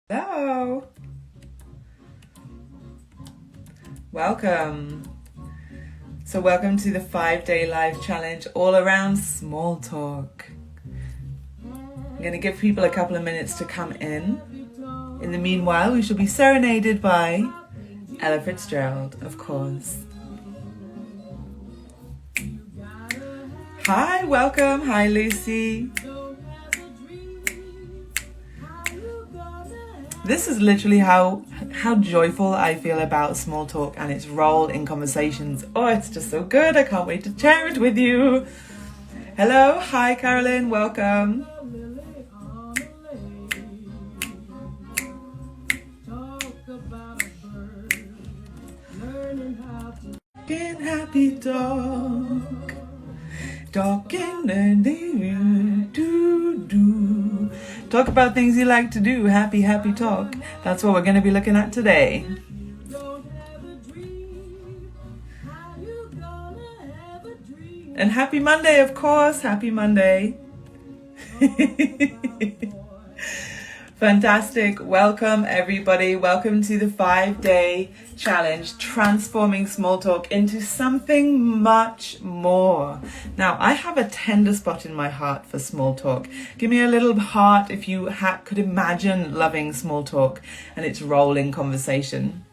Hello. Welcome. So welcome to the 5-day live challenge all around small talk. I'm going to give people a couple of minutes to come in. In the meanwhile, we shall be serenaded by Ella Fitzgerald, of course. Hi, welcome. Hi, Lucy. This is literally how joyful I feel about small talk and its role in conversations. Oh, it's just so good. I can't wait to share it with you. Hello. Hi, Carolyn. Welcome. Talking happy dog. Talking and do. Talk about things you like to do. Happy talk. That's what we're going to be looking at today. And happy Monday, of course. Happy Monday. Fantastic. Welcome, everybody. Welcome to the 5-day challenge, transforming small talk into something much more. Now, I have a tender spot in my heart for small talk. Give me a little heart if you could imagine loving small talk and its role in conversation.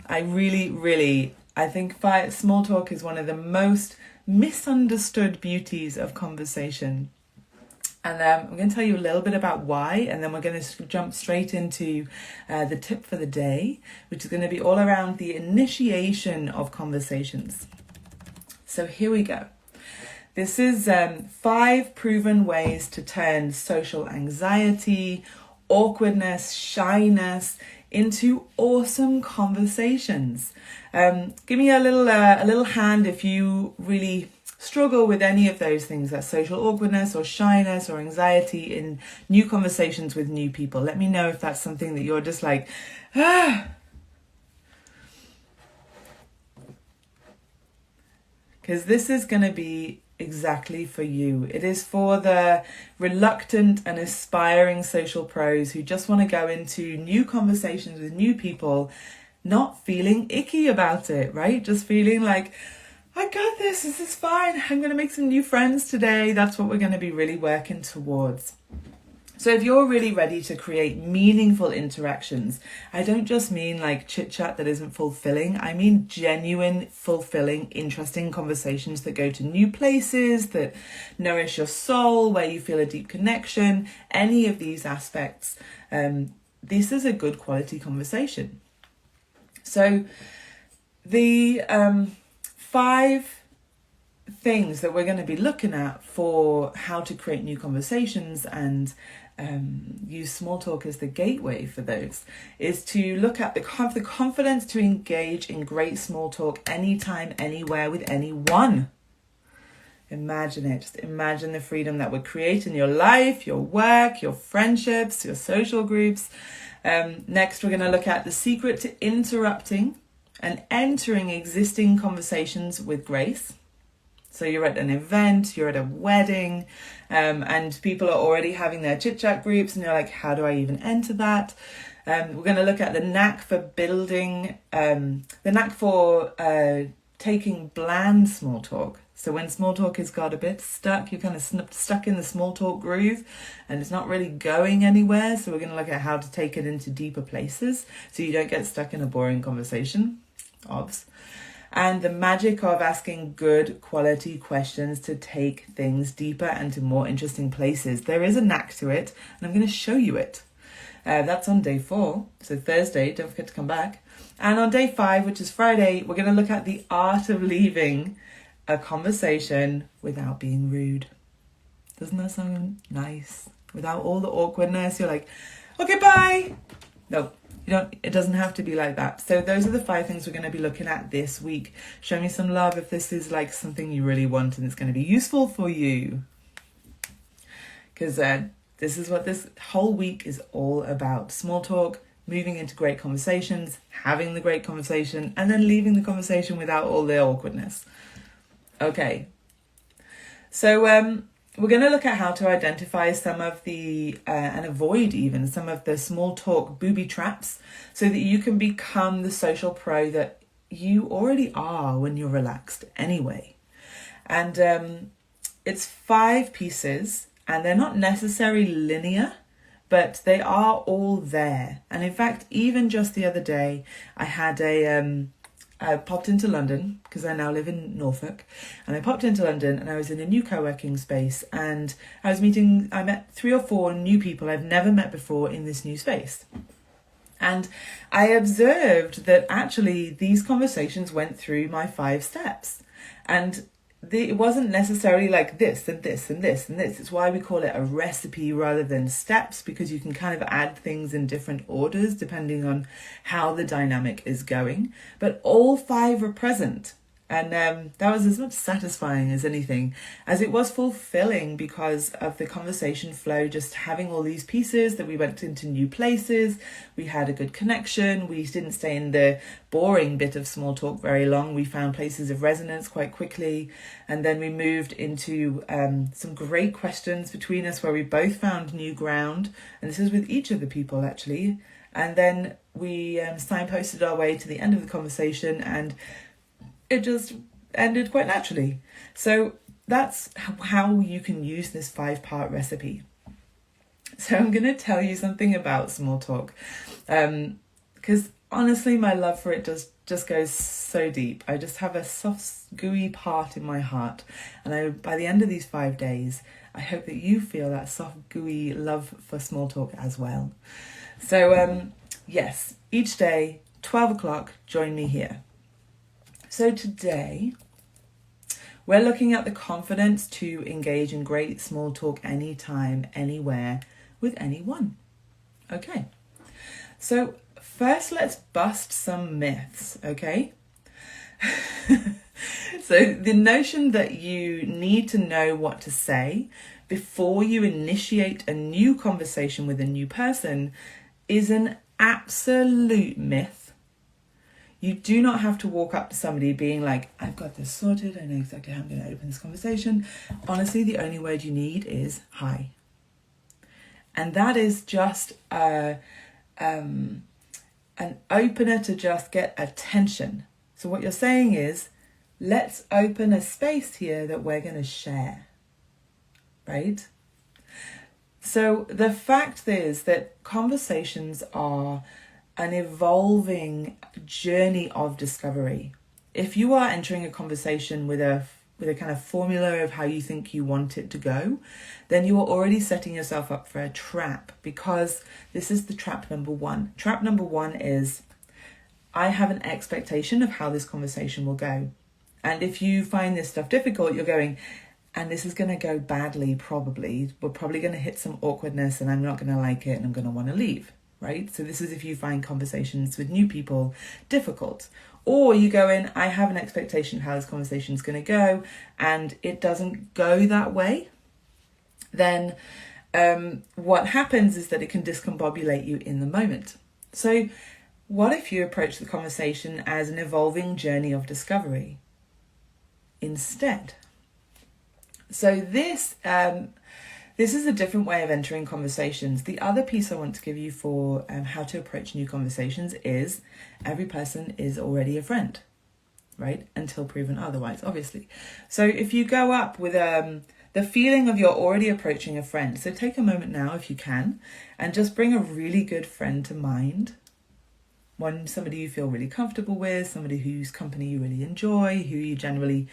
I think small talk is one of the most misunderstood beauties of conversation. And I'm going to tell you a little bit about why, and then we're going to jump straight into the tip for the day, which is going to be all around the initiation of conversations. So here we go. This is 5 proven ways to turn social anxiety, awkwardness, shyness into awesome conversations. Give me a little hand if you really struggle with any of those things, that social awkwardness or shyness or anxiety in new conversations with new people. Let me know if that's something that you're just like, because this is going to be exactly for you. It is for the reluctant and aspiring social pros who just want to go into new conversations with new people not feeling icky about it, right? Just feeling like, I got this is fine. I'm going to make some new friends today. That's what we're going to be really working towards. So if you're really ready to create meaningful interactions, I don't just mean like chit chat that isn't fulfilling. I mean genuine, fulfilling, interesting conversations that go to new places, that nourish your soul, where you feel a deep connection, any of these aspects. This is a good quality conversation. So the 5 things that we're going to be looking at for how to create new conversations and use small talk as the gateway for those is to look at the confidence to engage in great small talk anytime, anywhere, with anyone. Imagine it. Just imagine the freedom that would create in your life, your work, your friendships, your social groups. Next, we're going to look at the secret to interrupting and entering existing conversations with grace. So you're at an event, you're at a wedding, and people are already having their chit-chat groups, and you're like, how do I even enter that? We're going to look at the knack for taking bland small talk. So when small talk has got a bit stuck, you're kind of stuck in the small talk groove and it's not really going anywhere. So we're going to look at how to take it into deeper places so you don't get stuck in a boring conversation. And the magic of asking good quality questions to take things deeper and to more interesting places. There is a knack to it, and I'm going to show you it. That's on day 4, so Thursday, don't forget to come back. And on day 5, which is Friday, we're going to look at the art of leaving a conversation without being rude. Doesn't that sound nice? Without all the awkwardness, you're like, okay, bye. No. It doesn't have to be like that. So those are the 5 things we're going to be looking at this week. Show me some love if this is like something you really want and it's going to be useful for you. Because this is what this whole week is all about. Small talk, moving into great conversations, having the great conversation, and then leaving the conversation without all the awkwardness. Okay. So we're going to look at how to identify some of the, and avoid even some of the small talk booby traps so that you can become the social pro that you already are when you're relaxed anyway. And it's 5 pieces, and they're not necessarily linear, but they are all there. And in fact, even just the other day, I had I popped into London because I now live in Norfolk, and I popped into London and I was in a new co-working space, and I met 3 or 4 new people I've never met before in this new space. And I observed that actually these conversations went through my 5 steps, and it wasn't necessarily like this and this and this and this. It's why we call it a recipe rather than steps, because you can kind of add things in different orders depending on how the dynamic is going. But all 5 were present. And that was as much satisfying as anything, as it was fulfilling because of the conversation flow, just having all these pieces that we went into new places. We had a good connection. We didn't stay in the boring bit of small talk very long. We found places of resonance quite quickly. And then we moved into some great questions between us where we both found new ground. And this is with each of the people, actually. And then we signposted our way to the end of the conversation, and it just ended quite naturally. So that's how you can use this 5-part recipe. So I'm going to tell you something about small talk, because honestly, my love for it just goes so deep. I just have a soft, gooey part in my heart. And by the end of these 5 days, I hope that you feel that soft, gooey love for small talk as well. So yes, each day, 12 o'clock, join me here. So today, we're looking at the confidence to engage in great small talk anytime, anywhere, with anyone. Okay, so first let's bust some myths, okay? So the notion that you need to know what to say before you initiate a new conversation with a new person is an absolute myth. You do not have to walk up to somebody being like, I've got this sorted, I know exactly how I'm going to open this conversation. Honestly, the only word you need is hi. And that is just an opener to just get attention. So what you're saying is, let's open a space here that we're going to share, right? So the fact is that conversations are an evolving journey of discovery. If you are entering a conversation with a kind of formula of how you think you want it to go, then you are already setting yourself up for a trap, because this is the trap number 1. Trap number 1 is, I have an expectation of how this conversation will go. And if you find this stuff difficult, you're going, and this is going to go badly probably. We're probably going to hit some awkwardness and I'm not going to like it and I'm going to want to leave. Right? So this is if you find conversations with new people difficult. Or you go in, I have an expectation of how this conversation is going to go, and it doesn't go that way. Then what happens is that it can discombobulate you in the moment. So what if you approach the conversation as an evolving journey of discovery instead? So this is a different way of entering conversations. The other piece I want to give you for how to approach new conversations is every person is already a friend, right? Until proven otherwise, obviously. So if you go up with the feeling of you're already approaching a friend, so take a moment now if you can, and just bring a really good friend to mind. Somebody you feel really comfortable with, somebody whose company you really enjoy, who you generally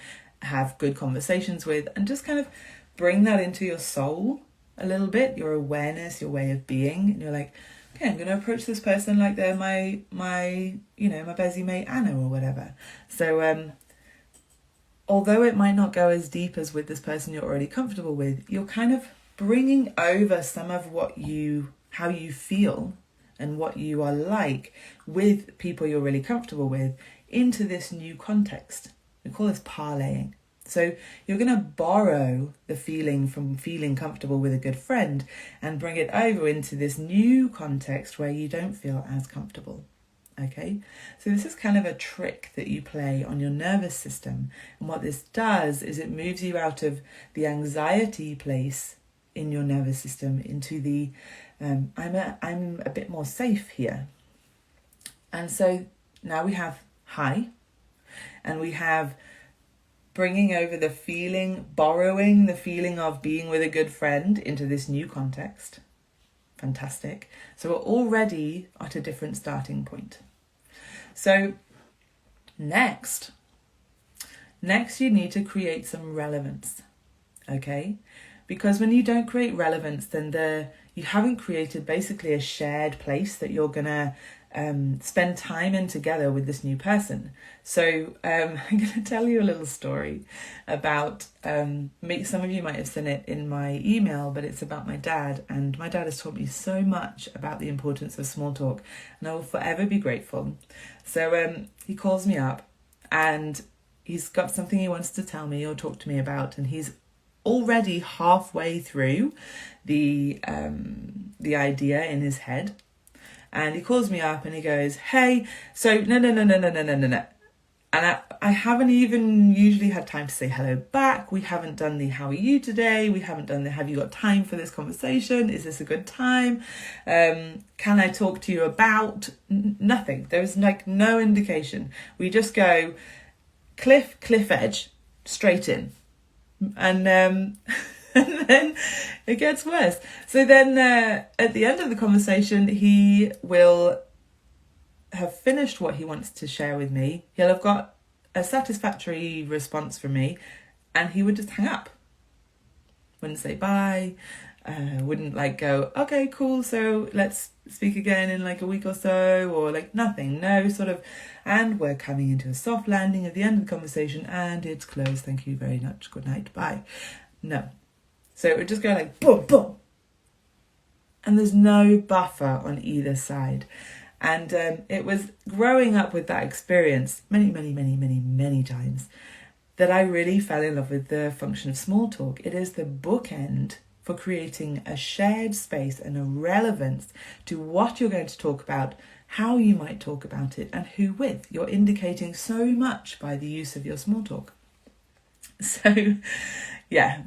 have good conversations with, and just kind of bring that into your soul a little bit, your awareness, your way of being. And you're like, okay, I'm going to approach this person like they're my busy mate Anna or whatever. So although it might not go as deep as with this person you're already comfortable with, you're kind of bringing over some of how you feel and what you are like with people you're really comfortable with into this new context. We call this parlaying. So you're going to borrow the feeling from feeling comfortable with a good friend and bring it over into this new context where you don't feel as comfortable. Okay, so this is kind of a trick that you play on your nervous system. And what this does is it moves you out of the anxiety place in your nervous system into the I'm a bit more safe here. And so now we have hi, and we have bringing over the feeling, borrowing the feeling of being with a good friend into this new context. Fantastic. So we're already at a different starting point. So next you need to create some relevance, okay? Because when you don't create relevance, then you haven't created basically a shared place that you're gonna spend time in together with this new person. So I'm gonna tell you a little story about some of you might have seen it in my email, but it's about my dad, and my dad has taught me so much about the importance of small talk, and I will forever be grateful. So he calls me up and he's got something he wants to tell me or talk to me about, and he's already halfway through the idea in his head. And he calls me up and he goes, hey, so no. And I haven't even usually had time to say hello back. We haven't done the how are you today? We haven't done the have you got time for this conversation? Is this a good time? Can I talk to you about? Nothing. There's like no indication. We just go cliff edge, straight in. And and then it gets worse. So then at the end of the conversation, he will have finished what he wants to share with me. He'll have got a satisfactory response from me, and he would just hang up. Wouldn't say bye, wouldn't like go, okay, cool, so let's speak again in like a week or so, or like nothing. No sort of, and we're coming into a soft landing at the end of the conversation, and it's closed, thank you very much, good night, bye. No. So it would just go like boom, boom. And there's no buffer on either side. And it was growing up with that experience many times that I really fell in love with the function of small talk. It is the bookend for creating a shared space and a relevance to what you're going to talk about, how you might talk about it, and who with. You're indicating so much by the use of your small talk. So, yeah.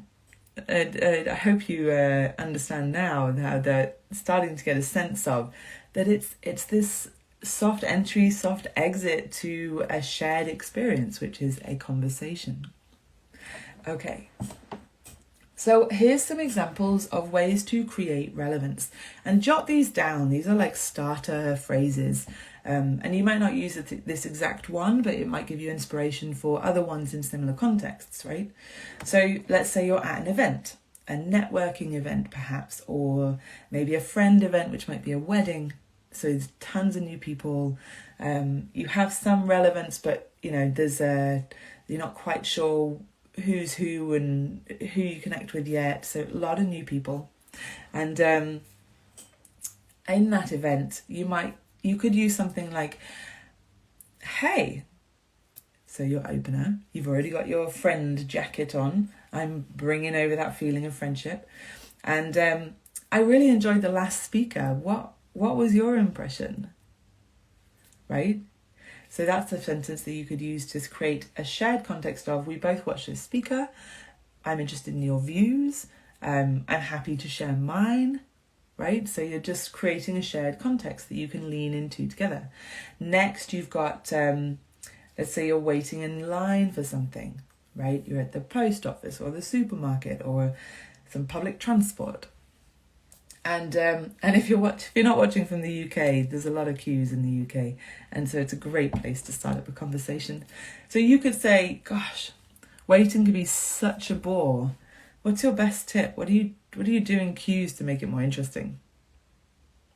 I hope you understand now how they're starting to get a sense of that it's this soft entry, soft exit to a shared experience, which is a conversation. Okay, so here's some examples of ways to create relevance, and jot these down. These are like starter phrases, and you might not use this exact one, but it might give you inspiration for other ones in similar contexts, right? So let's say you're at an event, a networking event perhaps, or maybe a friend event, which might be a wedding. So there's tons of new people. You have some relevance, but you know you're not quite sure who's who and who you connect with yet. So a lot of new people, and in that event, you could use something like, "Hey." So your opener, you've already got your friend jacket on. I'm bringing over that feeling of friendship, and I really enjoyed the last speaker. What was your impression? Right? So that's a sentence that you could use to create a shared context of, we both watched this speaker, I'm interested in your views, I'm happy to share mine, right? So you're just creating a shared context that you can lean into together. Next, you've got, let's say you're waiting in line for something, right? You're at the post office or the supermarket or some public transport. And if you're not watching from the UK, there's a lot of queues in the UK, and so it's a great place to start up a conversation. So you could say, "Gosh, waiting can be such a bore. What's your best tip? What do you do in queues to make it more interesting?"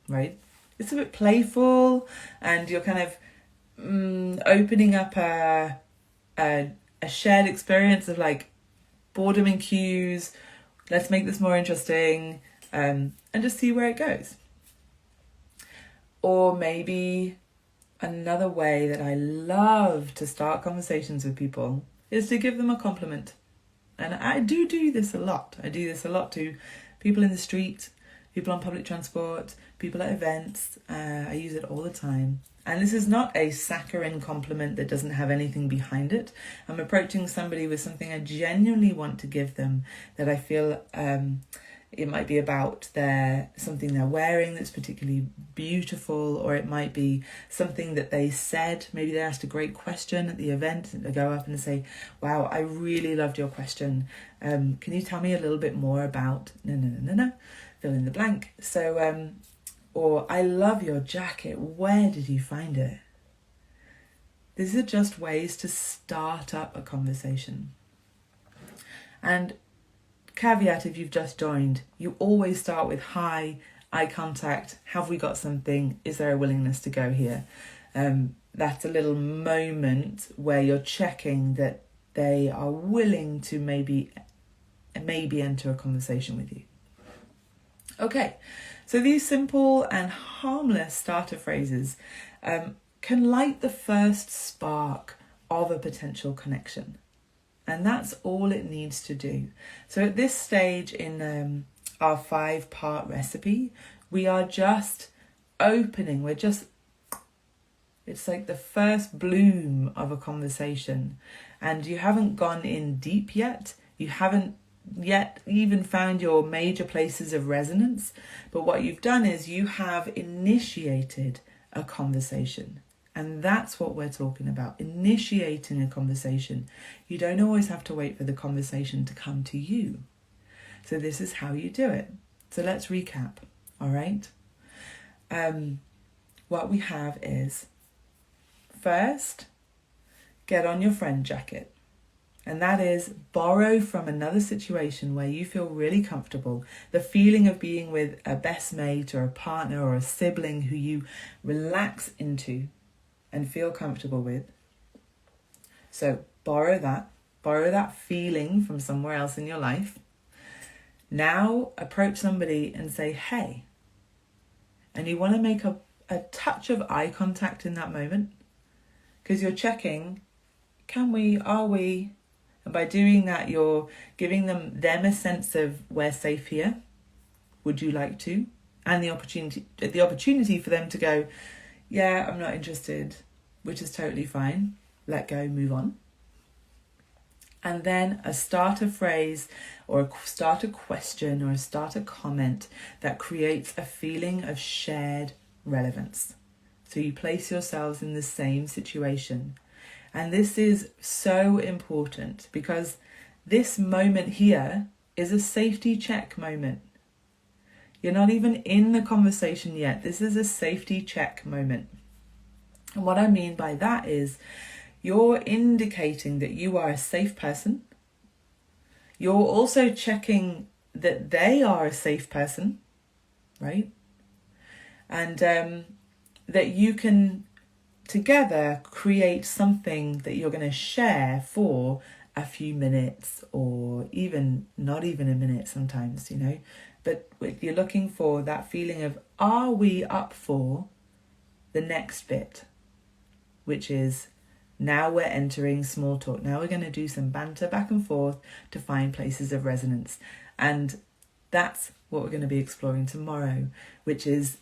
Right? It's a bit playful, and you're kind of opening up a shared experience of like boredom in queues. Let's make this more interesting. And just see where it goes. Or maybe another way that I love to start conversations with people is to give them a compliment. And I do this a lot. I do this a lot to people in the street, people on public transport, people at events. I use it all the time. And this is not a saccharine compliment that doesn't have anything behind it. I'm approaching somebody with something I genuinely want to give them, that I feel it might be about something they're wearing that's particularly beautiful, or it might be something that they said. Maybe they asked a great question at the event, and they go up and say, wow, I really loved your question. Can you tell me a little bit more about no, fill in the blank. So, or I love your jacket. Where did you find it? These are just ways to start up a conversation. And caveat, if you've just joined, you always start with hi, eye contact, have we got something, is there a willingness to go here? That's a little moment where you're checking that they are willing to maybe enter a conversation with you. Okay, so these simple and harmless starter phrases can light the first spark of a potential connection. And that's all it needs to do. So at this stage in our 5-part recipe, we are just opening. It's like the first bloom of a conversation. And you haven't gone in deep yet. You haven't yet even found your major places of resonance. But what you've done is you have initiated a conversation. And that's what we're talking about, initiating a conversation. You don't always have to wait for the conversation to come to you. So this is how you do it. So let's recap, all right? What we have is, first, get on your friend jacket. And that is borrow from another situation where you feel really comfortable. The feeling of being with a best mate or a partner or a sibling who you relax into and feel comfortable with. So borrow that feeling from somewhere else in your life. Now approach somebody and say, hey. And you want to make a touch of eye contact in that moment, because you're checking, can we, are we? And by doing that, you're giving them a sense of, we're safe here. Would you like to? And the opportunity for them to go, yeah, I'm not interested, which is totally fine. Let go, move on. And then a starter phrase or a starter question or a starter comment that creates a feeling of shared relevance. So you place yourselves in the same situation. And this is so important because this moment here is a safety check moment. You're not even in the conversation yet. This is a safety check moment. And what I mean by that is you're indicating that you are a safe person. You're also checking that they are a safe person, right? And that you can together create something that you're going to share for a few minutes, or even not even a minute sometimes, you know. But you're looking for that feeling of, are we up for the next bit? Which is, now we're entering small talk. Now we're going to do some banter back and forth to find places of resonance. And that's what we're going to be exploring tomorrow, which is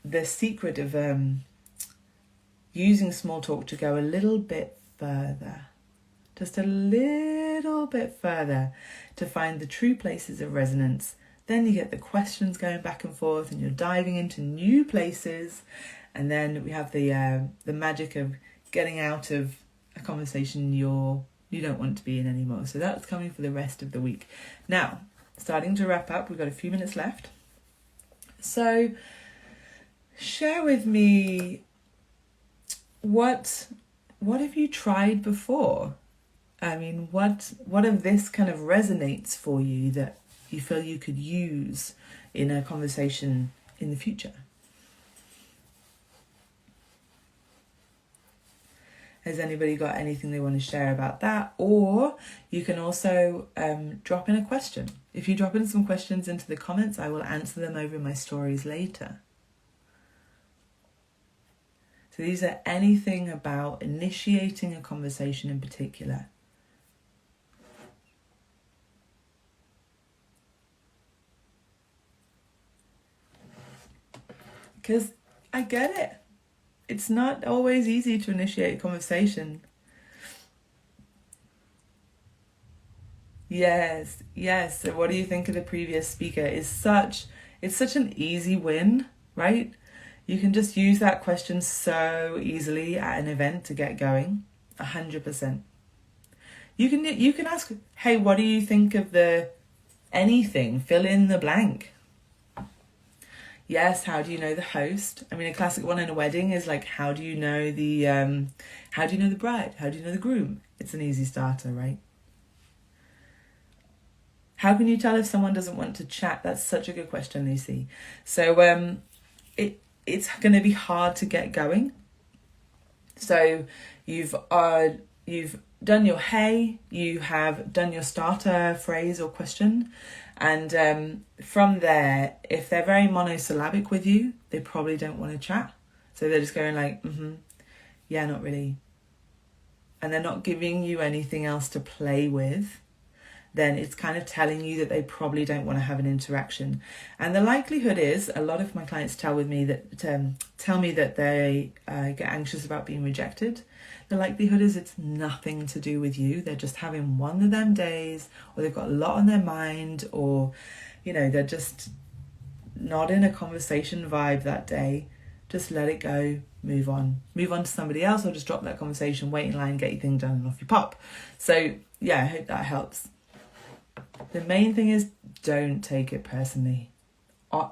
the secret of using small talk to go a little bit further. Just a little bit further to find the true places of resonance. Then you get the questions going back and forth and you're diving into new places. And then we have the magic of getting out of a conversation you don't want to be in anymore. So that's coming for the rest of the week. Now, starting to wrap up, we've got a few minutes left. So share with me, what have you tried before? I mean, what of this kind of resonates for you that you feel you could use in a conversation in the future? Has anybody got anything they want to share about that? Or you can also drop in a question. If you drop in some questions into the comments, I will answer them over my stories later. So these are anything about initiating a conversation in particular. Because I get it. It's not always easy to initiate a conversation. Yes. So what do you think of the previous speaker? It's such an easy win, right? You can just use that question so easily at an event to get going. 100%. You can ask, hey, what do you think of the anything? Fill in the blank. Yes, how do you know the host? I mean, a classic one in a wedding is like, how do you know the bride? How do you know the groom? It's an easy starter, right? How can you tell if someone doesn't want to chat? That's such a good question, Lucy. So it's going to be hard to get going. So you've done your hey, you have done your starter phrase or question, and from there, if they're very monosyllabic with you, they probably don't want to chat. So they're just going like, yeah, not really. And they're not giving you anything else to play with, then it's kind of telling you that they probably don't want to have an interaction. And the likelihood is, a lot of my clients tell me that they get anxious about being rejected. The likelihood is it's nothing to do with you. They're just having one of them days, or they've got a lot on their mind, or, they're just not in a conversation vibe that day. Just let it go, move on to somebody else, or just drop that conversation, wait in line, get your thing done, and off you pop. So yeah, I hope that helps. The main thing is, don't take it personally.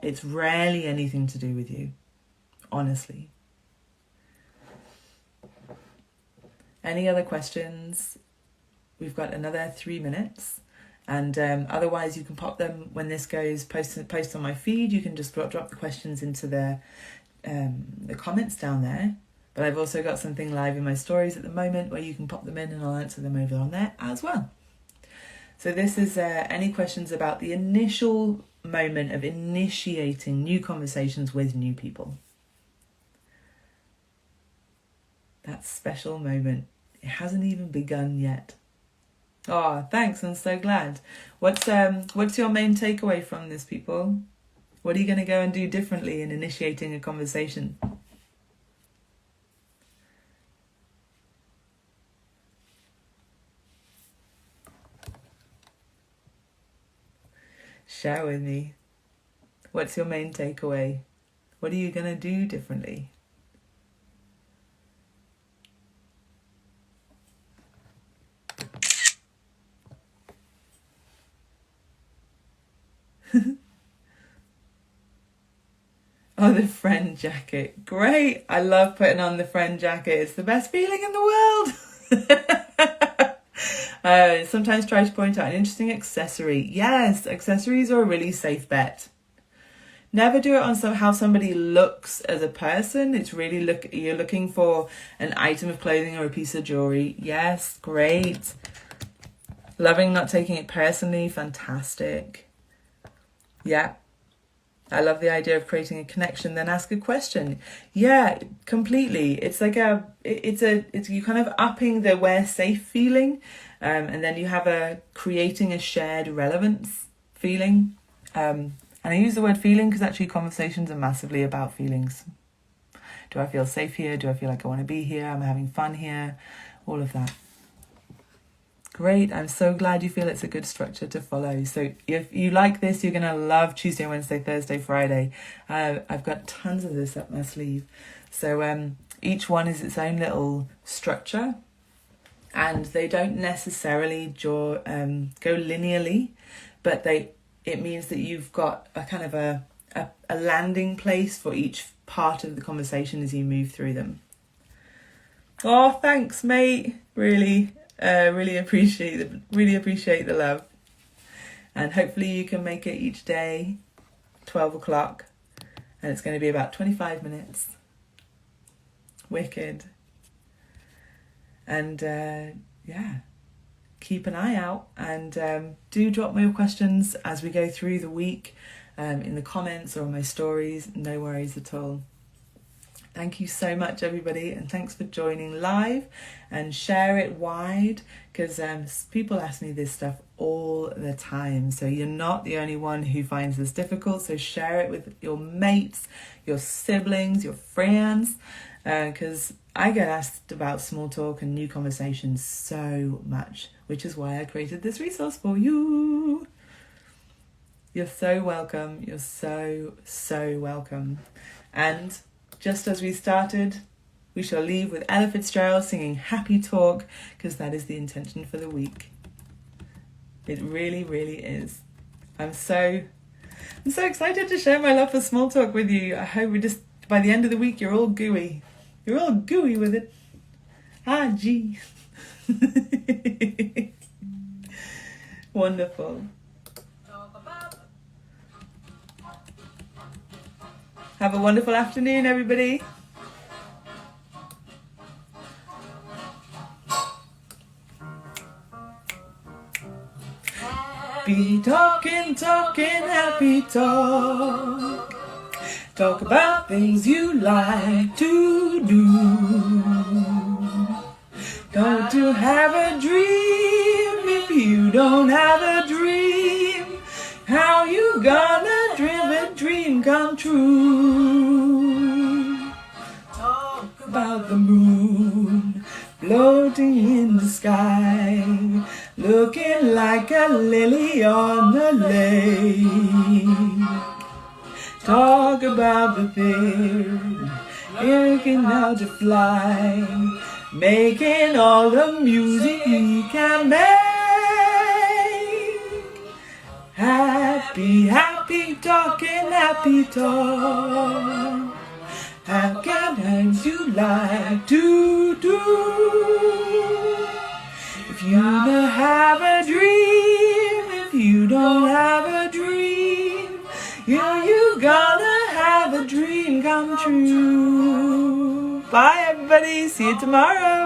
It's rarely anything to do with you, honestly. Any other questions? We've got another 3 minutes, and otherwise you can pop them when this goes post on my feed. You can just drop the questions into the comments down there. But I've also got something live in my stories at the moment where you can pop them in, and I'll answer them over on there as well. So this is any questions about the initial moment of initiating new conversations with new people. That special moment. It hasn't even begun yet. Oh, thanks. I'm so glad. What's your main takeaway from this, people? What are you going to go and do differently in initiating a conversation? Share with me. What's your main takeaway? What are you going to do differently? Oh, the friend jacket. Great. I love putting on the friend jacket. It's the best feeling in the world. Sometimes try to point out an interesting accessory. Yes, accessories are a really safe bet. Never do it on how somebody looks as a person. It's really you're looking for an item of clothing or a piece of jewelry. Yes, great. Loving not taking it personally. Fantastic. Yeah. I love the idea of creating a connection, then ask a question. Yeah, completely. It's like it's you kind of upping the we're safe feeling, and then you have creating a shared relevance feeling. And I use the word feeling because actually conversations are massively about feelings. Do I feel safe here? Do I feel like I want to be here? Am I having fun here? All of that. Great. I'm so glad you feel it's a good structure to follow. So if you like this, you're going to love Tuesday, Wednesday, Thursday, Friday. I've got tons of this up my sleeve. So each one is its own little structure, and they don't necessarily go linearly, but it means that you've got a kind of a landing place for each part of the conversation as you move through them. Oh, thanks, mate. Really appreciate the love, and hopefully you can make it each day 12 o'clock, and it's going to be about 25 minutes. Wicked. And keep an eye out, and do drop me your questions as we go through the week, in the comments or on my stories. No worries at all. Thank you so much, everybody, and thanks for joining live, and share it wide, because people ask me this stuff all the time. So you're not the only one who finds this difficult. So share it with your mates, your siblings, your friends, because I get asked about small talk and new conversations so much, which is why I created this resource for you. You're so welcome. You're so welcome. And just as we started, we shall leave with Ella Fitzgerald singing Happy Talk, because that is the intention for the week. It really is. I'm so excited to share my love for small talk with you. I hope by the end of the week, you're all gooey. You're all gooey with it. Ah, gee. Wonderful. Have a wonderful afternoon, everybody. Be talking, happy talk. Talk about things you like to do. Got to have a dream. If you don't have a dream, how you gonna dream a dream come true? Talk about the moon floating in the sky, looking like a lily on the lake. Talk about the bird looking out to fly, making all the music he can make. Happy talking, happy talk. How can things you like to do? If you don't have a dream, if you don't have a dream, you gonna have a dream come true. Bye everybody, see you tomorrow.